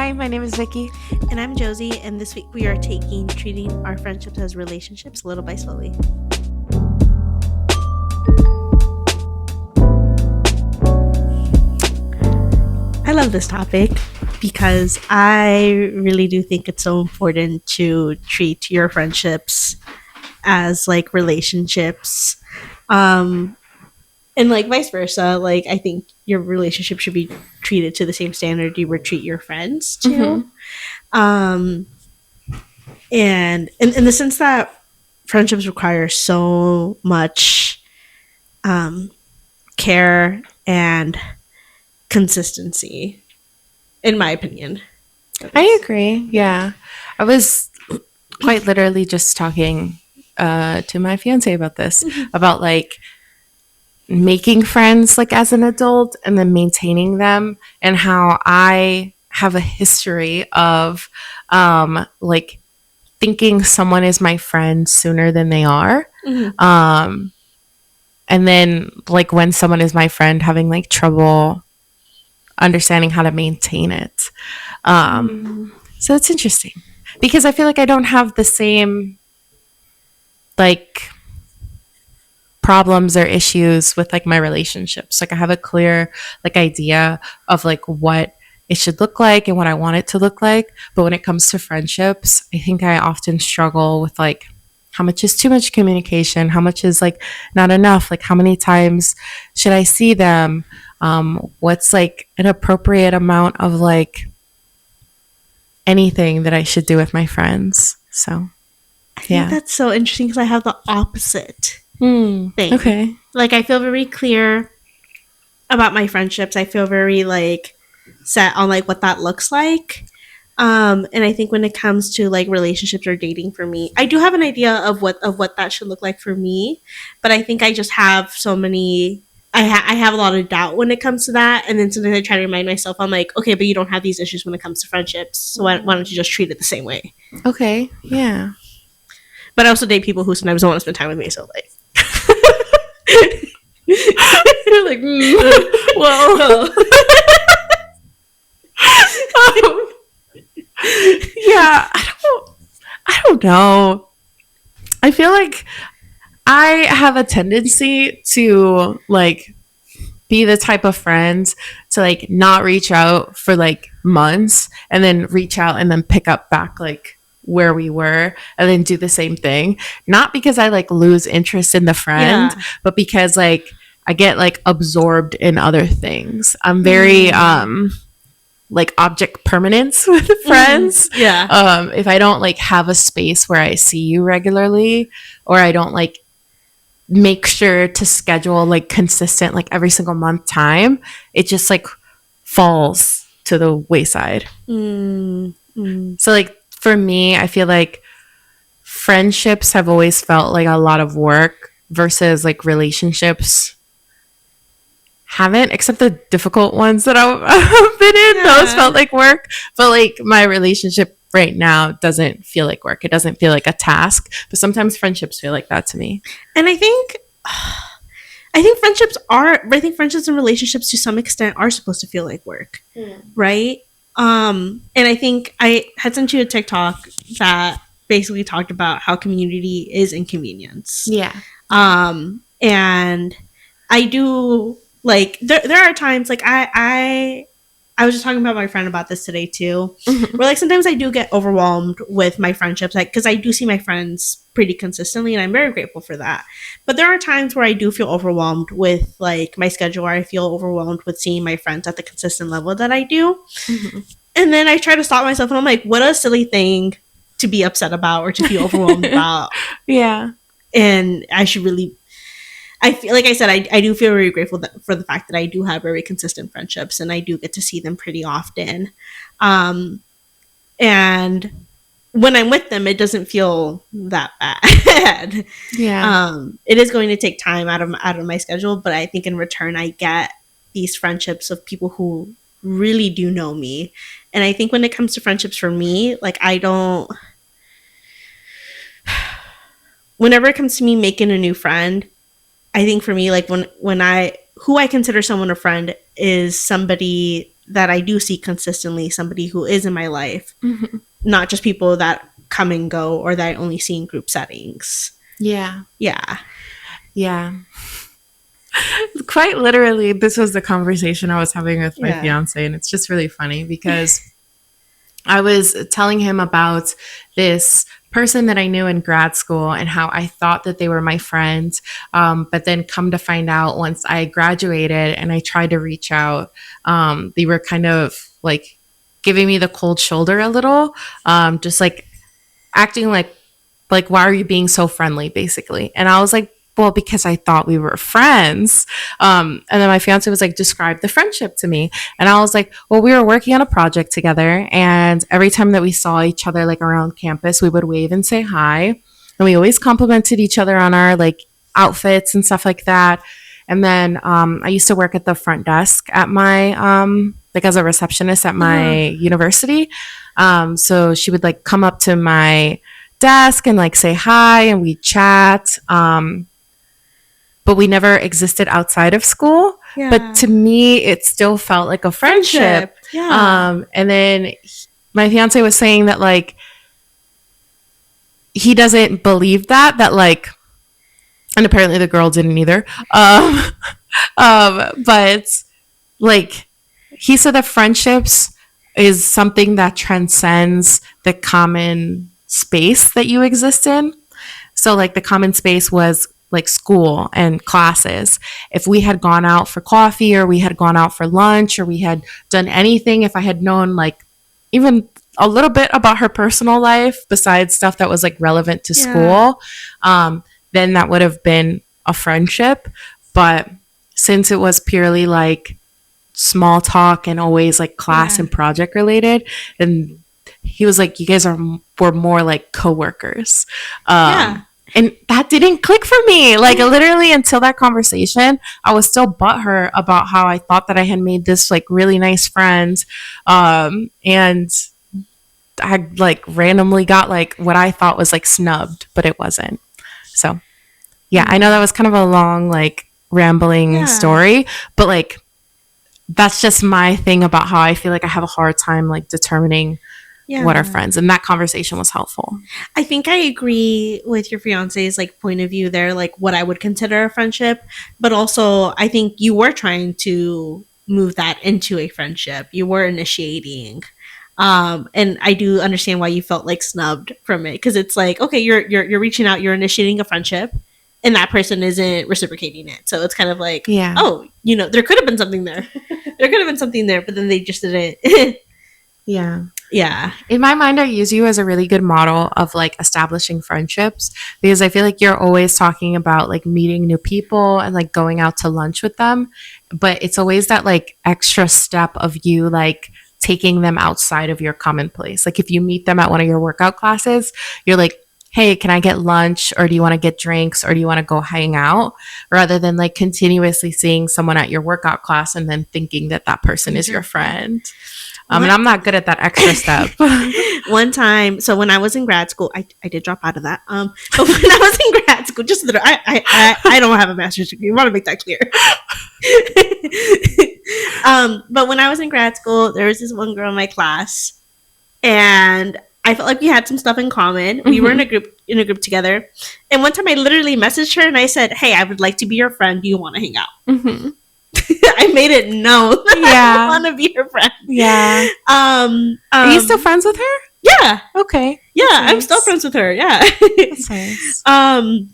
Hi, my name is Vicky. And I'm Josie, and this week we are treating our friendships as relationships little by slowly. I love this topic because I really do think it's so important to treat your friendships as like relationships. And like vice versa, like I think your relationship should be treated to the same standard you would treat your friends to. And in the sense that friendships require so much care and consistency, in my opinion. I agree. Yeah. I was quite literally just talking to my fiance about this, about like making friends like as an adult and then maintaining them, and how I have a history of like thinking someone is my friend sooner than they are. And then like when someone is my friend, having like trouble understanding how to maintain it. So it's interesting because I feel like I don't have the same like problems or issues with like my relationships. Like I have a clear like idea of like what it should look like and what I want it to look like. But when it comes to friendships, I think I often struggle with like how much is too much communication, how much is like not enough, like how many times should I see them, what's like an appropriate amount of like anything that I should do with my friends. So I think that's so interesting because I have the opposite thing. Okay. Like I feel very clear about my friendships. I feel very like set on like what that looks like. And I think when it comes to like relationships or dating for me, I do have an idea of what that should look like for me, but I think I just have so many. I have a lot of doubt when it comes to that, and then sometimes I try to remind myself, I'm like, okay, but you don't have these issues when it comes to friendships, so why don't you just treat it the same way? Okay, yeah. But I also date people who sometimes don't want to spend time with me, so like, you're like, well. Yeah, I don't know. I feel like I have a tendency to like be the type of friend to like not reach out for like months and then reach out and then pick up back like where we were and then do the same thing. Not because I like lose interest in the friend, but because like I get like absorbed in other things. I'm very like object permanence with friends. If I don't like have a space where I see you regularly, or I don't like make sure to schedule like consistent like every single month time, it just like falls to the wayside. So like for me, I feel like friendships have always felt like a lot of work versus like relationships haven't, except the difficult ones that I've been in. Those felt like work, but like my relationship right now doesn't feel like work. It doesn't feel like a task, but sometimes friendships feel like that to me. And I think friendships and relationships to some extent are supposed to feel like work, right? And I think I had sent you a TikTok that basically talked about how community is inconvenience. And I do like there are times like I was just talking about my friend about this today too, where like sometimes I do get overwhelmed with my friendships, like because I do see my friends pretty consistently, and I'm very grateful for that. But there are times where I do feel overwhelmed with like my schedule, or I feel overwhelmed with seeing my friends at the consistent level that I do. And then I try to stop myself, and I'm like, what a silly thing to be upset about or to be overwhelmed about. And I should really. I feel like I said, I do feel very grateful for the fact that I do have very consistent friendships, and I do get to see them pretty often. And when I'm with them, it doesn't feel that bad. It is going to take time out of my schedule, but I think in return, I get these friendships of people who really do know me. And I think when it comes to friendships for me, like whenever it comes to me making a new friend, I think for me, like who I consider someone a friend is somebody that I do see consistently, somebody who is in my life, Mm-hmm. not just people that come and go or that I only see in group settings. Yeah. Yeah. Yeah. Quite literally, this was the conversation I was having with my Yeah. fiance, and it's just really funny because I was telling him about this person that I knew in grad school and how I thought that they were my friends. But then come to find out once I graduated and I tried to reach out, they were kind of like giving me the cold shoulder a little, just like acting like why are you being so friendly basically. And I was like, well, because I thought we were friends. And then my fiance was like, describe the friendship to me. And I was like, well, we were working on a project together, and every time that we saw each other like around campus, we would wave and say hi, and we always complimented each other on our like outfits and stuff like that. And then I used to work at the front desk at my like as a receptionist at my university. So she would like come up to my desk and like say hi, and we chat. But we never existed outside of school. Yeah. But to me, it still felt like a friendship. Yeah. And then my fiance was saying that like he doesn't believe that like, and apparently the girl didn't either. But like he said that friendships is something that transcends the common space that you exist in. So like the common space was like school and classes. If we had gone out for coffee or we had gone out for lunch or we had done anything, if I had known like even a little bit about her personal life besides stuff that was like relevant to school, then that would have been a friendship. But since it was purely like small talk and always like class and project related, and he was like, you guys were more like coworkers. And that didn't click for me. Like literally until that conversation, I was still butthurt about how I thought that I had made this like really nice friend. And I like randomly got like what I thought was like snubbed, but it wasn't. So yeah, I know that was kind of a long, like rambling story, but like that's just my thing about how I feel like I have a hard time like determining what are friends, and that conversation was helpful. I think I agree with your fiance's like point of view there, like what I would consider a friendship, but also I think you were trying to move that into a friendship. You were initiating. And I do understand why you felt like snubbed from it, because it's like, okay, you're reaching out, you're initiating a friendship, and that person isn't reciprocating it. So it's kind of like, oh, you know, there could have been something there. There could have been something there, but then they just didn't. Yeah. In my mind, I use you as a really good model of like establishing friendships, because I feel like you're always talking about like meeting new people and like going out to lunch with them. But it's always that like extra step of you like taking them outside of your commonplace. Like if you meet them at one of your workout classes, you're like, hey, can I get lunch, or do you want to get drinks, or do you want to go hang out, rather than like continuously seeing someone at your workout class and then thinking that that person is your friend. And I'm not good at that extra step. One time, so when I was in grad school, I did drop out of that. But when I was in grad school, just that I don't have a master's degree. I want to make that clear. But when I was in grad school, there was this one girl in my class, and I felt like we had some stuff in common. We were in a group together, and one time I literally messaged her and I said, "Hey, I would like to be your friend. Do you want to hang out?" I made it known that I want to be her friend. Yeah. Are you still friends with her? Yeah. Okay. Yeah, nice. I'm still friends with her. Yeah. That's nice. And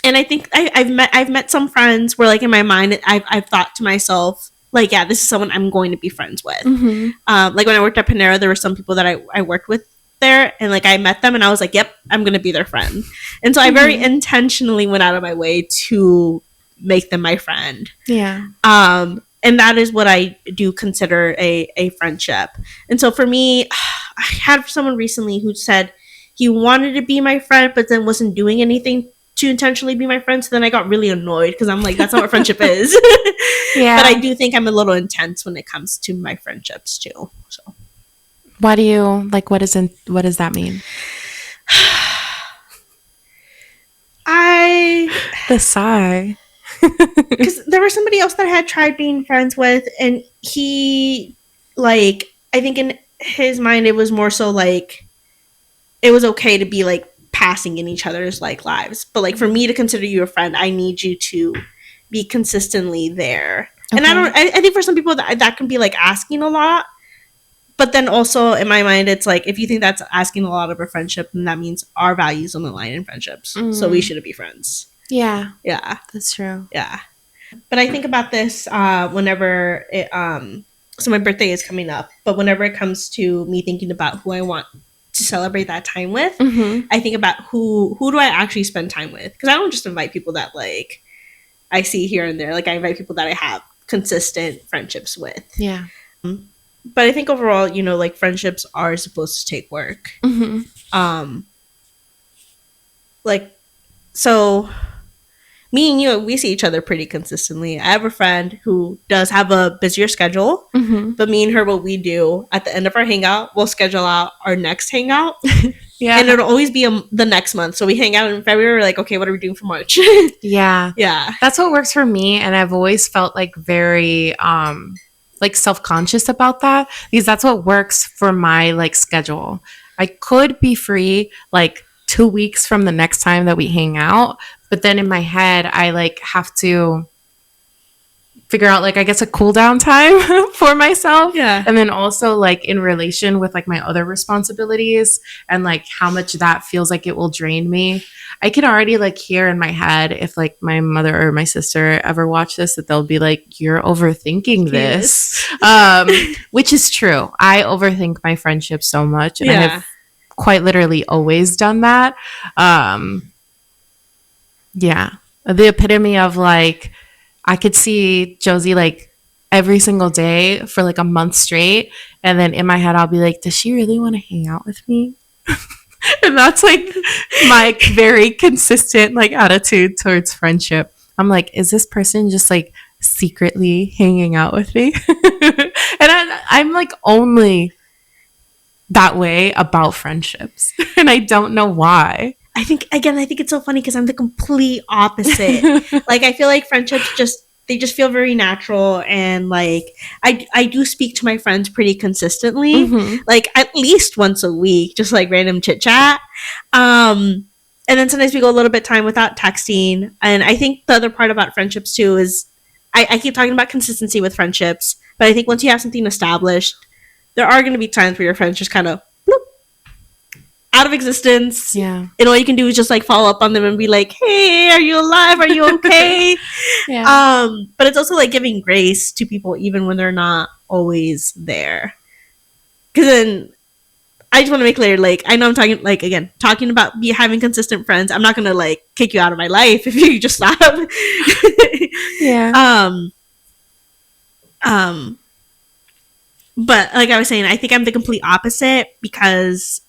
I think I've met some friends where like in my mind I've thought to myself like, yeah, this is someone I'm going to be friends with. Like when I worked at Panera, there were some people that I worked with there, and like I met them and I was like, yep, I'm gonna be their friend. And so I very intentionally went out of my way to make them my friend. Yeah. And that is what I do consider a friendship. And so for me, I had someone recently who said he wanted to be my friend, but then wasn't doing anything to intentionally be my friend. So then I got really annoyed because I'm like, that's not what friendship is. Yeah. But I do think I'm a little intense when it comes to my friendships too. So why do you like, what does that mean? The sigh. Because there was somebody else that I had tried being friends with, and he, like, I think in his mind it was more so like it was okay to be like passing in each other's like lives, but like for me to consider you a friend, I need you to be consistently there. Okay. And I think for some people that can be like asking a lot, but then also in my mind it's like if you think that's asking a lot of a friendship, then that means our values don't align in friendships, so we shouldn't be friends. Yeah, that's true. Yeah, but I think about this whenever it so my birthday is coming up, but whenever it comes to me thinking about who I want to celebrate that time with, I think about who do I actually spend time with, because I don't just invite people that like I see here and there. Like I invite people that I have consistent friendships with. Yeah. But I think overall, you know, like friendships are supposed to take work. Like, so me and you, we see each other pretty consistently. I have a friend who does have a busier schedule, but me and her, what we do at the end of our hangout, we'll schedule out our next hangout. Yeah. And it'll always be the next month. So we hang out in February. We're like, okay, what are we doing for March? Yeah. Yeah. That's what works for me. And I've always felt like very, like self-conscious about that, because that's what works for my like schedule. I could be free like 2 weeks from the next time that we hang out, but then in my head I like have to figure out like I guess a cool down time for myself. Yeah. And then also like in relation with like my other responsibilities and like how much that feels like it will drain me. I can already like hear in my head if like my mother or my sister ever watch this, that they'll be like, you're overthinking this. Which is true. I overthink my friendships so much, and I have quite literally always done that. Yeah. The epitome of like, I could see Josie like every single day for like a month straight. And then in my head, I'll be like, does she really want to hang out with me? And that's like my very consistent like attitude towards friendship. I'm like, is this person just like secretly hanging out with me? And I'm like only that way about friendships. And I don't know why. I think it's so funny because I'm the complete opposite. Like I feel like friendships just feel very natural, and like I do speak to my friends pretty consistently, like at least once a week, just like random chit chat. And then sometimes we go a little bit time without texting. And I think the other part about friendships too is I keep talking about consistency with friendships, but I think once you have something established, there are going to be times where your friends just kind of out of existence. Yeah. And all you can do is just like follow up on them and be like, hey, are you alive? Are you okay? Yeah. But it's also like giving grace to people even when they're not always there. Because then I just want to make clear, like, I know I'm talking, like, again, talking about having consistent friends. I'm not going to like kick you out of my life if you just stop. Yeah. But like I was saying, I think I'm the complete opposite, because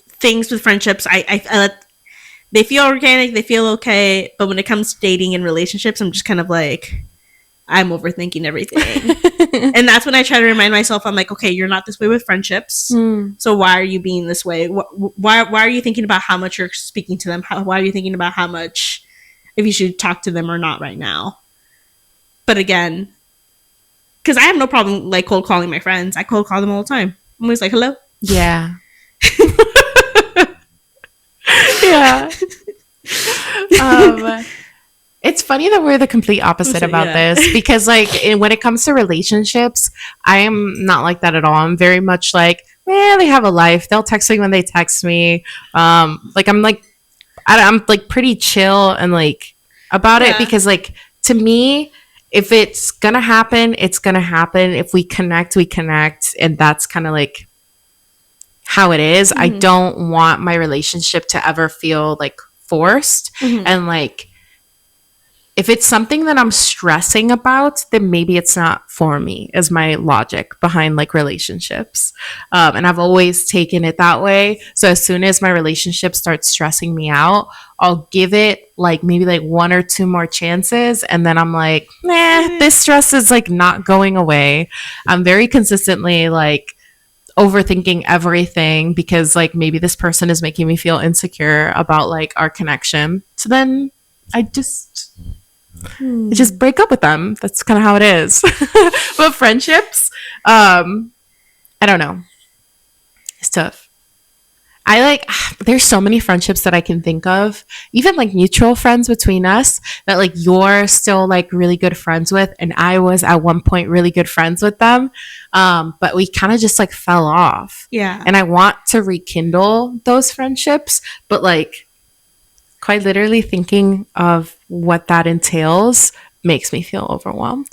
things with friendships, I they feel organic, they feel okay, but when it comes to dating and relationships, I'm just kind of like, I'm overthinking everything. And that's when I try to remind myself, I'm like, okay, you're not this way with friendships, so why are you being this way? Why are you thinking about how much you're speaking to them? Why are you thinking about how much, if you should talk to them or not right now? But again, because I have no problem like cold calling my friends. I cold call them all the time. I'm always like, hello? Yeah. Yeah. It's funny that we're the complete opposite about this, because like when it comes to relationships, I am not like that at all. I'm very much like, man, they have a life. They'll text me when they text me. Like I'm like pretty chill and like about it, because like to me, if it's gonna happen, it's gonna happen. If we connect, we connect, and that's kind of like how it is. I don't want my relationship to ever feel like forced. And like if it's something that I'm stressing about, then maybe it's not for me, is my logic behind like relationships. And I've always taken it that way. So as soon as my relationship starts stressing me out, I'll give it like maybe like 1 or 2 more chances. And then I'm like, nah, this stress is like not going away. I'm very consistently like overthinking everything, because like maybe this person is making me feel insecure about like our connection. So then I just break up with them. That's kind of how it is. But friendships, I don't know. It's tough. I like, there's so many friendships that I can think of, even like mutual friends between us that like you're still like really good friends with. And I was at one point really good friends with them. But we kind of just like fell off. Yeah. And I want to rekindle those friendships, but like quite literally thinking of what that entails makes me feel overwhelmed.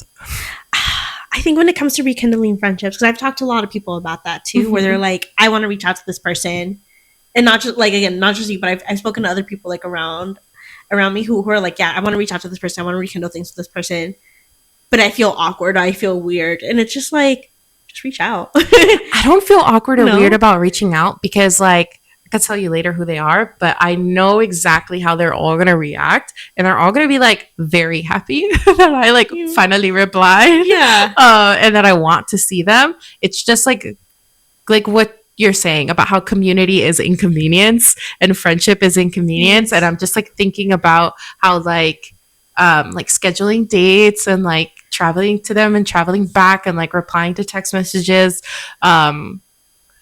I think when it comes to rekindling friendships, because I've talked to a lot of people about that too, where they're like, I want to reach out to this person. And not just like, again, not just you, but I've spoken to other people like around me who are like, yeah, I want to reach out to this person. I want to rekindle things with this person. But I feel awkward. I feel weird. And it's just like, just reach out. I don't feel awkward or weird about reaching out because like, I could tell you later who they are, but I know exactly how they're all going to react. And they're all going to be like very happy that I like finally replied. Yeah. And that I want to see them. It's just like what you're saying about how community is inconvenience and friendship is inconvenience. And I'm just like thinking about how like scheduling dates and like traveling to them and traveling back and like replying to text messages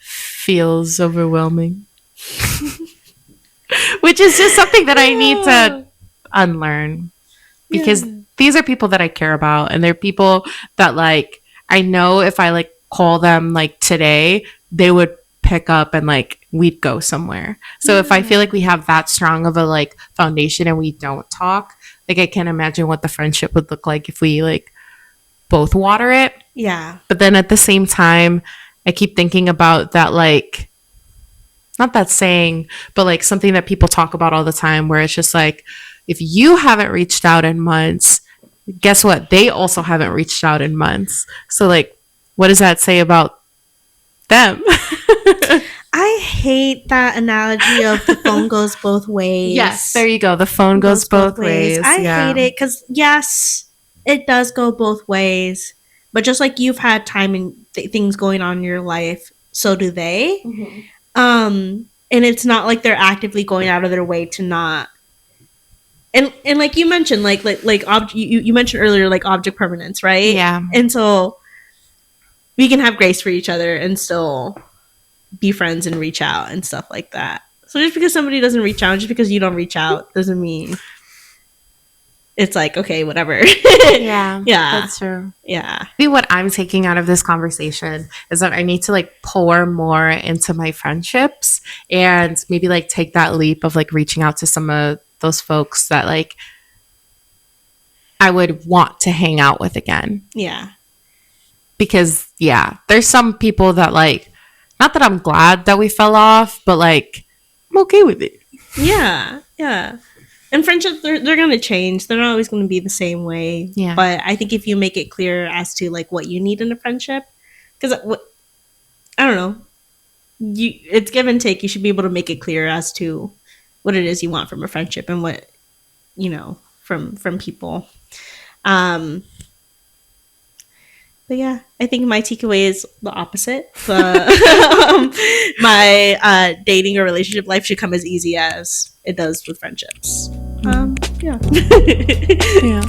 feels overwhelming. Which is just something that I need to unlearn because these are people that I care about and they're people that like I know if I like call them like today, they would pick up and like we'd go somewhere. So if I feel like we have that strong of a like foundation and we don't talk, like I can't imagine what the friendship would look like if we like both water it. Yeah. But then at the same time, I keep thinking about that like not that saying, but like something that people talk about all the time where it's just like if you haven't reached out in months, guess what? They also haven't reached out in months. So like what does that say about them? I hate that analogy of the phone goes both ways. Yes, there you go. The phone goes both ways. I hate it because, yes, it does go both ways. But just like you've had time and things going on in your life, so do they. Mm-hmm. And it's not like they're actively going out of their way to not. And like you mentioned, you mentioned earlier, like object permanence, right? Yeah. And so we can have grace for each other and still be friends and reach out and stuff like that. So just because somebody doesn't reach out, just because you don't reach out, doesn't mean it's like, okay, whatever. Yeah. Yeah. That's true. Yeah. Maybe what I'm taking out of this conversation is that I need to like pour more into my friendships and maybe like take that leap of like reaching out to some of those folks that like I would want to hang out with again. Yeah. Because there's some people that like, not that I'm glad that we fell off, but like I'm okay with it. Yeah. Yeah. And friendships, they're going to change. They're not always going to be the same way. Yeah. But I think if you make it clear as to like what you need in a friendship, because I don't know, it's give and take. You should be able to make it clear as to what it is you want from a friendship and what, from people. But yeah, I think my takeaway is the opposite. My dating or relationship life should come as easy as it does with friendships. Yeah. Yeah.